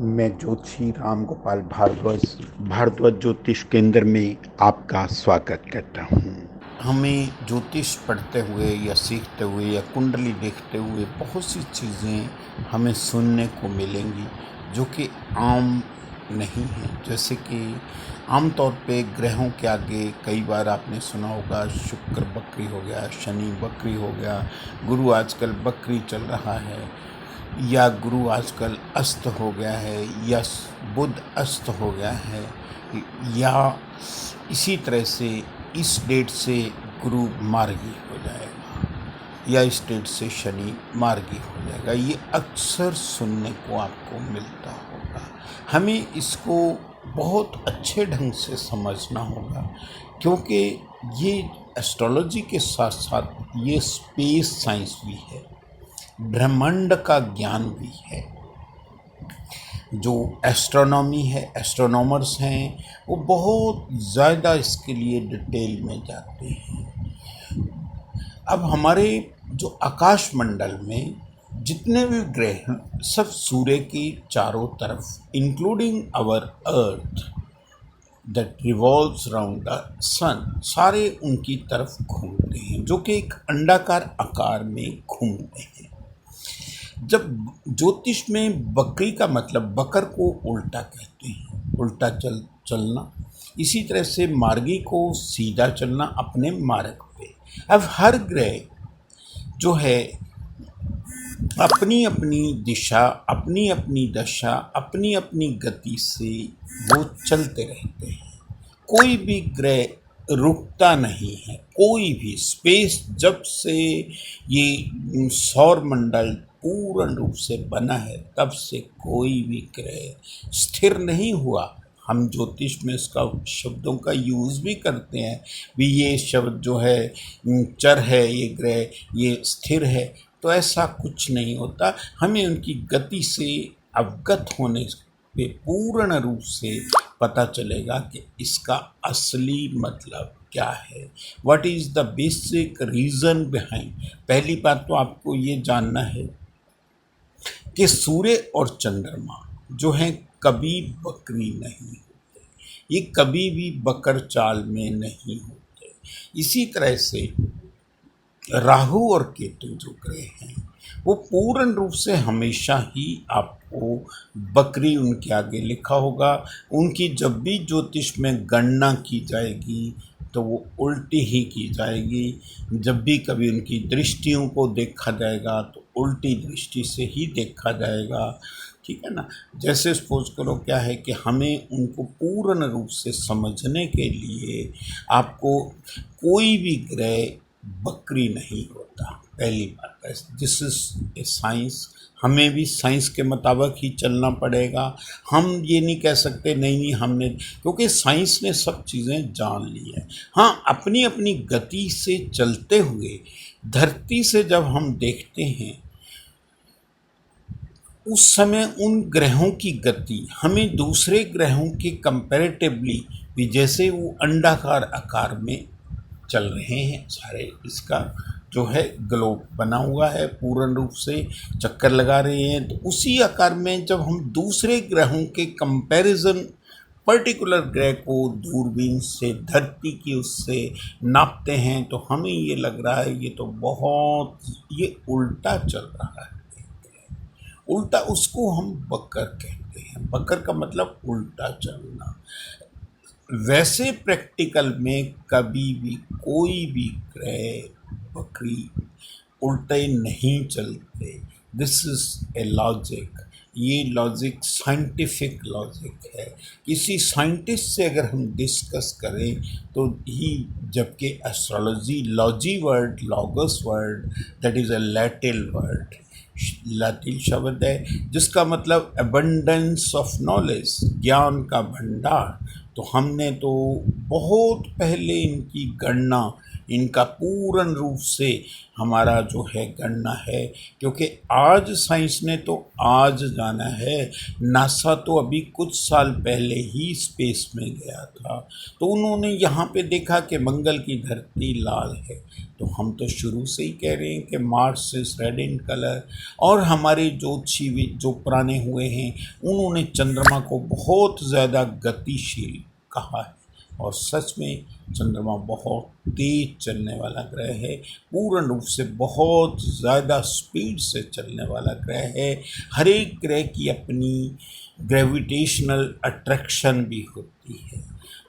मैं ज्योतिषी राम गोपाल भारद्वाज ज्योतिष केंद्र में आपका स्वागत करता हूँ। हमें ज्योतिष पढ़ते हुए या सीखते हुए या कुंडली देखते हुए बहुत सी चीज़ें हमें सुनने को मिलेंगी जो कि आम नहीं है। जैसे कि आमतौर पे ग्रहों के आगे कई बार आपने सुना होगा शुक्र बकरी हो गया, शनि बकरी हो गया, गुरु आजकल बकरी चल रहा है, या गुरु आजकल अस्त हो गया है, या बुध अस्त हो गया है, या इसी तरह से इस डेट से गुरु मार्गी हो जाएगा, या इस डेट से शनि मार्गी हो जाएगा। ये अक्सर सुनने को आपको मिलता होगा। हमें इसको बहुत अच्छे ढंग से समझना होगा, क्योंकि ये एस्ट्रोलॉजी के साथ साथ ये स्पेस साइंस भी है, ब्रह्मांड का ज्ञान भी है। जो एस्ट्रोनॉमी है, एस्ट्रोनॉमर्स हैं, वो बहुत ज़्यादा इसके लिए डिटेल में जाते हैं। अब हमारे जो आकाश मंडल में जितने भी ग्रह हैं, सब सूर्य की चारों तरफ, including our earth that revolves around the sun, सारे उनकी तरफ घूमते हैं, जो कि एक अंडाकार आकार में घूमते हैं। जब ज्योतिष में बकरी का मतलब, बकर को उल्टा कहते हैं, उल्टा चलना। इसी तरह से मार्गी को सीधा चलना अपने मार्ग पे। अब हर ग्रह जो है अपनी अपनी दिशा, अपनी अपनी दशा, अपनी अपनी गति से वो चलते रहते हैं। कोई भी ग्रह रुकता नहीं है, कोई भी स्पेस, जब से ये सौर मंडल पूर्ण रूप से बना है तब से कोई भी ग्रह स्थिर नहीं हुआ। हम ज्योतिष में इसका शब्दों का यूज़ भी करते हैं भी, ये शब्द जो है चर है, ये ग्रह ये स्थिर है, तो ऐसा कुछ नहीं होता। हमें उनकी गति से अवगत होने पे पूर्ण रूप से पता चलेगा कि इसका असली मतलब क्या है, what is the basic reason behind. पहली बात तो आपको ये जानना है कि सूर्य और चंद्रमा जो हैं कभी बकरी नहीं होते, ये कभी भी बकर चाल में नहीं होते। इसी तरह से राहु और केतु जो ग्रह हैं वो पूर्ण रूप से हमेशा ही आपको बकरी उनके आगे लिखा होगा। उनकी जब भी ज्योतिष में गणना की जाएगी तो वो उल्टी ही की जाएगी। जब भी कभी उनकी दृष्टियों को देखा जाएगा तो उल्टी दृष्टि से ही देखा जाएगा, ठीक है ना। जैसे सपोज करो क्या है कि हमें उनको पूर्ण रूप से समझने के लिए आपको कोई भी ग्रह बकरी नहीं होता, पहली बात है। दिस इज ए साइंस, हमें भी साइंस के मुताबिक ही चलना पड़ेगा। हम ये नहीं कह सकते नहीं हमने, क्योंकि साइंस ने सब चीज़ें जान ली है। हाँ, अपनी अपनी गति से चलते हुए धरती से जब हम देखते हैं उस समय उन ग्रहों की गति हमें दूसरे ग्रहों के कंपैरेटिवली भी, जैसे वो अंडाकार आकार में चल रहे हैं सारे, इसका जो है ग्लोब बना हुआ है, पूर्ण रूप से चक्कर लगा रहे हैं, तो उसी आकार में जब हम दूसरे ग्रहों के कंपैरिजन पर्टिकुलर ग्रह को दूरबीन से धरती की उससे नापते हैं तो हमें ये लग रहा है ये तो बहुत ये उल्टा चल रहा है। उल्टा, उसको हम बकर कहते हैं। बकर का मतलब उल्टा चलना। वैसे प्रैक्टिकल में कभी भी कोई भी ग्रह बकरी उल्टे नहीं चलते। दिस इज ए लॉजिक, ये लॉजिक साइंटिफिक लॉजिक है। किसी साइंटिस्ट से अगर हम डिस्कस करें तो ही, जबकि astrology logy word, logos word, that is a Latin word, Latin शब्द है जिसका मतलब एबंडेंस ऑफ नॉलेज, ज्ञान का भंडार। तो हमने तो बहुत पहले इनकी गणना इनका पूर्ण रूप से हमारा जो है गणना है, क्योंकि आज साइंस ने तो आज जाना है। नासा तो अभी कुछ साल पहले ही स्पेस में गया था, तो उन्होंने यहाँ पे देखा कि मंगल की धरती लाल है। तो हम तो शुरू से ही कह रहे हैं कि Mars is red in colour. और हमारे ज्योतिषी जो पुराने हुए हैं उन्होंने चंद्रमा को बहुत ज़्यादा गतिशील कहा है, और सच में चंद्रमा बहुत तेज चलने वाला ग्रह है, पूर्ण रूप से बहुत ज़्यादा स्पीड से चलने वाला ग्रह है। हर एक ग्रह की अपनी ग्रेविटेशनल अट्रैक्शन भी होती है,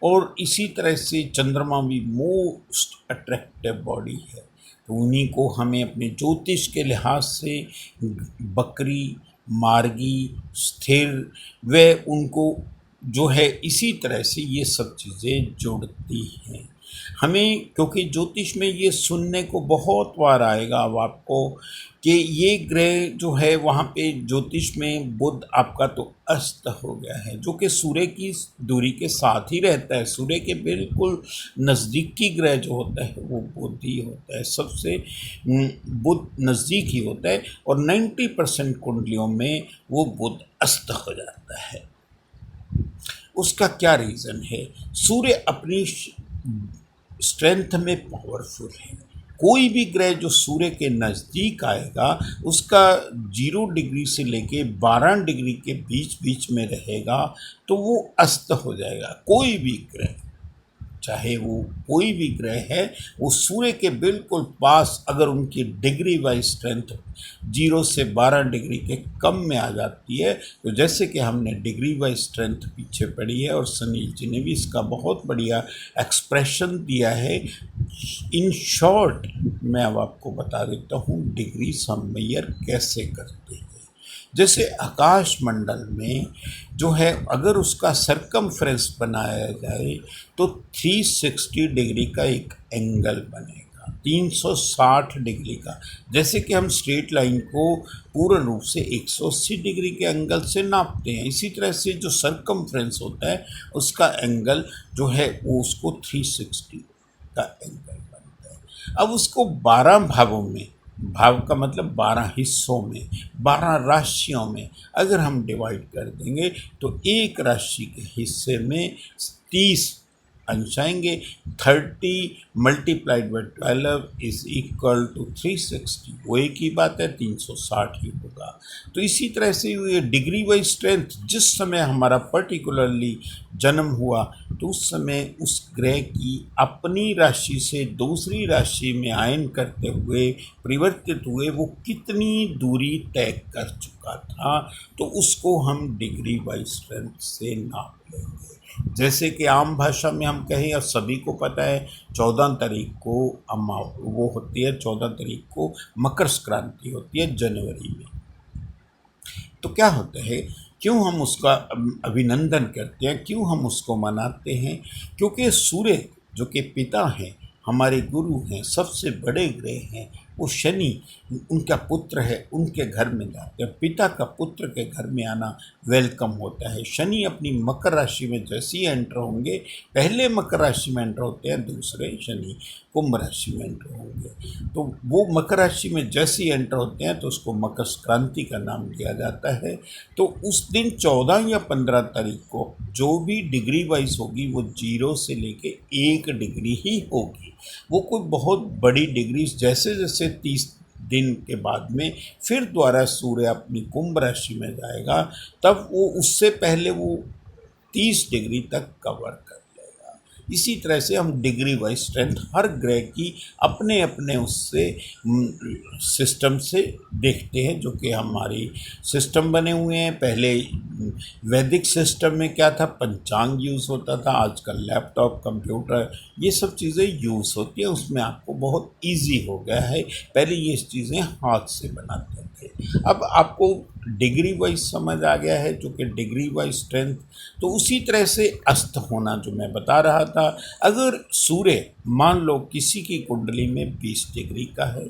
और इसी तरह से चंद्रमा भी मोस्ट अट्रैक्टिव बॉडी है। तो उन्हीं को हमें अपने ज्योतिष के लिहाज से बकरी, मार्गी, स्थिर व उनको जो है इसी तरह से ये सब चीज़ें जोड़ती हैं हमें, क्योंकि ज्योतिष में ये सुनने को बहुत बार आएगा अब आपको कि ये ग्रह जो है वहाँ पे ज्योतिष में बुध आपका तो अस्त हो गया है, जो कि सूर्य की दूरी के साथ ही रहता है। सूर्य के बिल्कुल नज़दीकी ग्रह जो होता है वो बुध ही होता है, सबसे बुध नज़दीक ही होता है, और 90% कुंडलियों में वो बुध अस्त हो जाता है। उसका क्या रीज़न है? सूर्य अपनी स्ट्रेंथ में पावरफुल है। कोई भी ग्रह जो सूर्य के नज़दीक आएगा उसका 0 डिग्री से लेके 12 डिग्री के बीच बीच में रहेगा तो वो अस्त हो जाएगा। कोई भी ग्रह, चाहे वो कोई भी ग्रह है, वो सूर्य के बिल्कुल पास अगर उनकी डिग्री वाइज स्ट्रेंथ 0 से 12 डिग्री के कम में आ जाती है, तो जैसे कि हमने डिग्री वाइज स्ट्रेंथ पीछे पढ़ी है और सुनील जी ने भी इसका बहुत बढ़िया एक्सप्रेशन दिया है। इन शॉर्ट मैं अब आपको बता देता हूँ डिग्रीज हम मेजर कैसे करते हैं। जैसे आकाश मंडल में जो है अगर उसका सरकमफ्रेंस बनाया जाए तो 360 डिग्री का एक एंगल बनेगा, 360 डिग्री का। जैसे कि हम स्ट्रेट लाइन को पूर्ण रूप से 180 डिग्री के एंगल से नापते हैं, इसी तरह से जो सरकमफ्रेंस होता है उसका एंगल जो है वो उसको 360 का एंगल बनता है। अब उसको 12 भागों में, भाव का मतलब 12 हिस्सों में, 12 राशियों में अगर हम डिवाइड कर देंगे तो एक राशि के हिस्से में 30 अंश आएंगे। 30 multiplied by 12 is equal to 360, वो एक ही बात है, 360 ही होगा। तो इसी तरह से ये डिग्री वाइज स्ट्रेंथ जिस समय हमारा पर्टिकुलरली जन्म हुआ तो उस समय उस ग्रह की अपनी राशि से दूसरी राशि में आयन करते हुए परिवर्तित हुए वो कितनी दूरी तय कर चुका था, तो उसको हम डिग्री वाइज स्ट्रेंथ से नाप लेंगे। जैसे कि आम भाषा में हम कहें और सभी को पता है 14 तारीख को वो होती है, 14 तारीख को मकर संक्रांति होती है जनवरी में। तो क्या होता है, क्यों हम उसका अभिनंदन करते हैं, क्यों हम उसको मनाते हैं? क्योंकि सूर्य जो कि पिता हैं, हमारे गुरु हैं, सबसे बड़े ग्रह हैं, वो शनि उनका पुत्र है, उनके घर में जाते हैं। पिता का पुत्र के घर में आना वेलकम होता है। शनि अपनी मकर राशि में जैसे ही एंटर होंगे, पहले मकर राशि में एंटर होते हैं, दूसरे शनि कुंभ राशि में एंटर होंगे। तो वो मकर राशि में जैसे ही एंटर होते हैं तो उसको मकर संक्रांति का नाम दिया जाता है। तो उस दिन 14 या 15 तारीख को जो भी डिग्री वाइज होगी वो 0 से लेके 1 डिग्री ही होगी। वो कोई बहुत बड़ी डिग्री, जैसे जैसे 30 दिन के बाद में फिर दोबारा सूर्य अपनी कुंभ राशि में जाएगा, तब वो उससे पहले वो 30 डिग्री तक कवर कर लेगा। इसी तरह से हम डिग्री वाइज स्ट्रेंथ हर ग्रह की अपने अपने उससे सिस्टम से देखते हैं, जो कि हमारी सिस्टम बने हुए हैं। पहले वैदिक सिस्टम में क्या था, पंचांग यूज़ होता था, आजकल लैपटॉप, कंप्यूटर, ये सब चीज़ें यूज़ होती हैं, उसमें आपको बहुत इजी हो गया है। पहले ये चीज़ें हाथ से बनाते थे, अब आपको डिग्री वाइज समझ आ गया है, जो कि डिग्री वाइज स्ट्रेंथ। तो उसी तरह से अस्त होना जो मैं बता रहा था, अगर सूर्य मान लो किसी की कुंडली में 20 डिग्री का है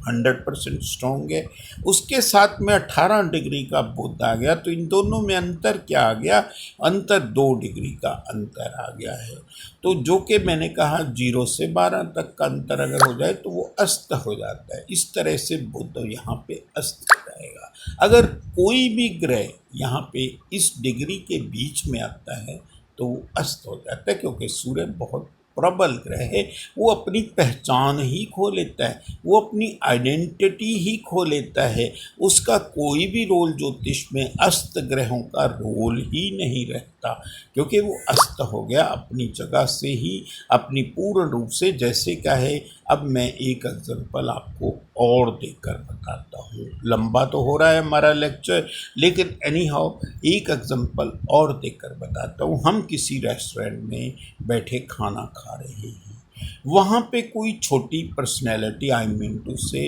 100% स्ट्रॉन्ग है। उसके साथ में 18 डिग्री का बुध आ गया, तो इन दोनों में अंतर क्या आ गया? अंतर 2 डिग्री का अंतर आ गया है। तो जो कि मैंने कहा 0 से 12 तक का अंतर अगर हो जाए तो वो अस्त हो जाता है। इस तरह से बुध यहाँ पे अस्त हो जाएगा। अगर कोई भी ग्रह यहाँ पे इस डिग्री के बीच में आता है तो वो अस्त हो जाता है, क्योंकि सूर्य बहुत प्रबल ग्रह है। वो अपनी पहचान ही खो लेता है, वो अपनी आइडेंटिटी ही खो लेता है। उसका कोई भी रोल ज्योतिष में अस्त ग्रहों का रोल ही नहीं रहता, क्योंकि वो अस्त हो गया अपनी जगह से ही, अपनी पूर्ण रूप से। जैसे क्या है, अब मैं एक एग्जांपल आपको और देकर बताता हूँ। लंबा तो हो रहा है हमारा लेक्चर, लेकिन एनी हाउ एक एग्जांपल और देकर बताता हूँ। हम किसी रेस्टोरेंट में बैठे खाना खा रहे हैं, वहाँ पे कोई छोटी पर्सनैलिटी, आई मीन टू से,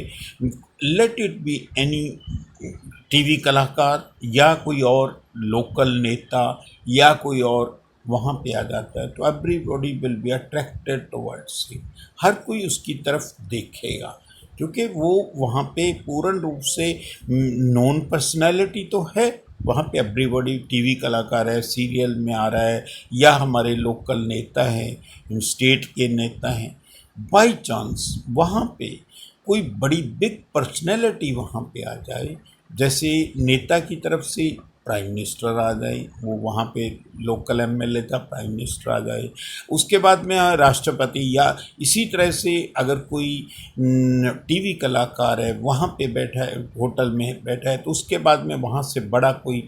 let it be any TV कलाकार या कोई और लोकल नेता या कोई और वहाँ पे आ जाता है, तो everybody will be attracted towards him. हर कोई उसकी तरफ देखेगा, क्योंकि वो वहाँ पे पूर्ण रूप से नॉन पर्सनैलिटी तो है। वहाँ पे एवरीबॉडी टीवी कलाकार है, सीरियल में आ रहा है, या हमारे लोकल नेता हैं, स्टेट के नेता हैं। बाय चांस वहाँ पे कोई बड़ी बिग पर्सनैलिटी वहाँ पे आ जाए, जैसे नेता की तरफ से प्राइम मिनिस्टर आ जाए, वो वहाँ पे लोकल एमएलए था, प्राइम मिनिस्टर आ जाए। उसके बाद में राष्ट्रपति, या इसी तरह से अगर कोई टीवी कलाकार है वहाँ पे बैठा है, होटल में बैठा है, तो उसके बाद में वहाँ से बड़ा कोई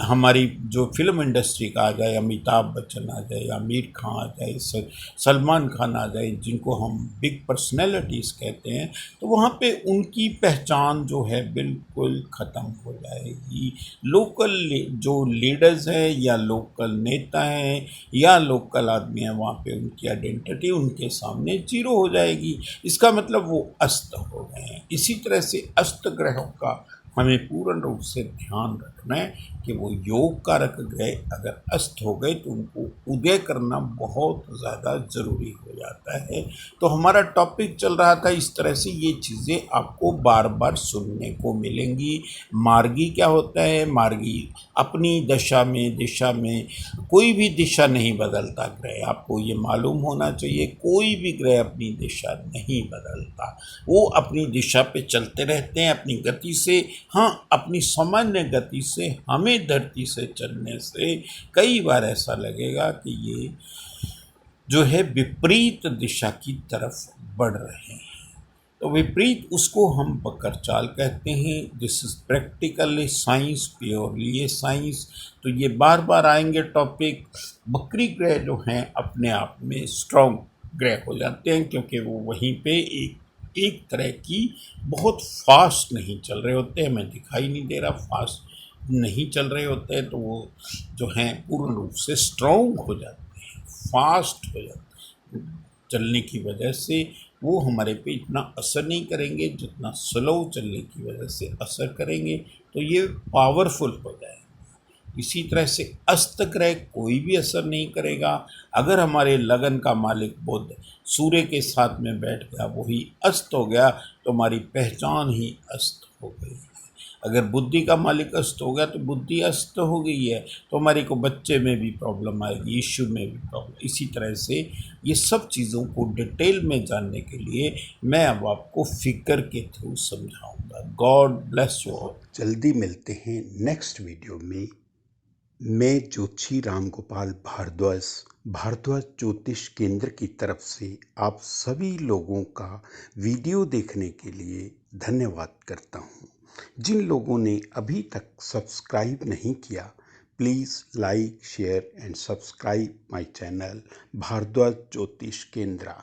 हमारी जो फिल्म इंडस्ट्री का आ जाए, अमिताभ बच्चन आ जाए, आमिर खान आ जाए, सलमान खान आ जाए, जिनको हम बिग पर्सनैलिटीज़ कहते हैं, तो वहाँ पे उनकी पहचान जो है बिल्कुल ख़त्म हो जाएगी। लोकल जो लीडर्स हैं या लोकल नेता हैं या लोकल आदमी हैं, वहाँ पे उनकी आइडेंटिटी उनके सामने जीरो हो जाएगी। इसका मतलब वो अस्त हो गए हैं। इसी तरह से अस्त ग्रहों का हमें पूर्ण रूप से ध्यान रखना है कि वो योग कारक ग्रह अगर अस्त हो गए तो उनको उदय करना बहुत ज़्यादा ज़रूरी हो जाता है। तो हमारा टॉपिक चल रहा था इस तरह से, ये चीज़ें आपको बार बार सुनने को मिलेंगी। मार्गी क्या होता है? मार्गी अपनी दशा में, दिशा में, कोई भी दिशा नहीं बदलता ग्रह, आपको ये मालूम होना चाहिए। कोई भी ग्रह अपनी दिशा नहीं बदलता, वो अपनी दिशा पे चलते रहते हैं अपनी गति से। हाँ, अपनी सामान्य गति से हमें धरती से चलने से कई बार ऐसा लगेगा कि ये जो है विपरीत दिशा की तरफ बढ़ रहे हैं, तो विपरीत उसको हम बकर चाल कहते हैं। This is practically science, purely ये साइंस। तो ये बार बार आएंगे टॉपिक। बकरी ग्रह जो हैं अपने आप में स्ट्रॉन्ग ग्रह हो जाते हैं, क्योंकि वो वहीं पे एक तरह की बहुत फास्ट नहीं चल रहे होते हैं, हमें दिखाई नहीं दे रहा, फास्ट नहीं चल रहे होते हैं, तो वो जो हैं पूर्ण रूप से स्ट्रॉन्ग हो जाते हैं, फास्ट हो जाते हैं। चलने की वजह से वो हमारे पे इतना असर नहीं करेंगे जितना स्लो चलने की वजह से असर करेंगे, तो ये पावरफुल हो जाएगा। इसी तरह से अस्त ग्रह कोई भी असर नहीं करेगा। अगर हमारे लगन का मालिक बुध सूर्य के साथ में बैठ गया, वही अस्त हो गया, तो हमारी पहचान ही अस्त हो गई है। अगर बुद्धि का मालिक अस्त हो गया तो बुद्धि अस्त हो गई है, तो हमारे को बच्चे में भी प्रॉब्लम आएगी, इश्यू में भी प्रॉब्लम। इसी तरह से ये सब चीज़ों को डिटेल में जानने के लिए मैं अब आपको फिगर के थ्रू समझाऊंगा। God bless you all. जल्दी मिलते हैं नेक्स्ट वीडियो में। मैं ज्योतिषी रामगोपाल भारद्वाज ज्योतिष केंद्र की तरफ से आप सभी लोगों का वीडियो देखने के लिए धन्यवाद करता हूं। जिन लोगों ने अभी तक सब्सक्राइब नहीं किया, please like, share and subscribe my channel Bhardwaj Jyotish केंद्र।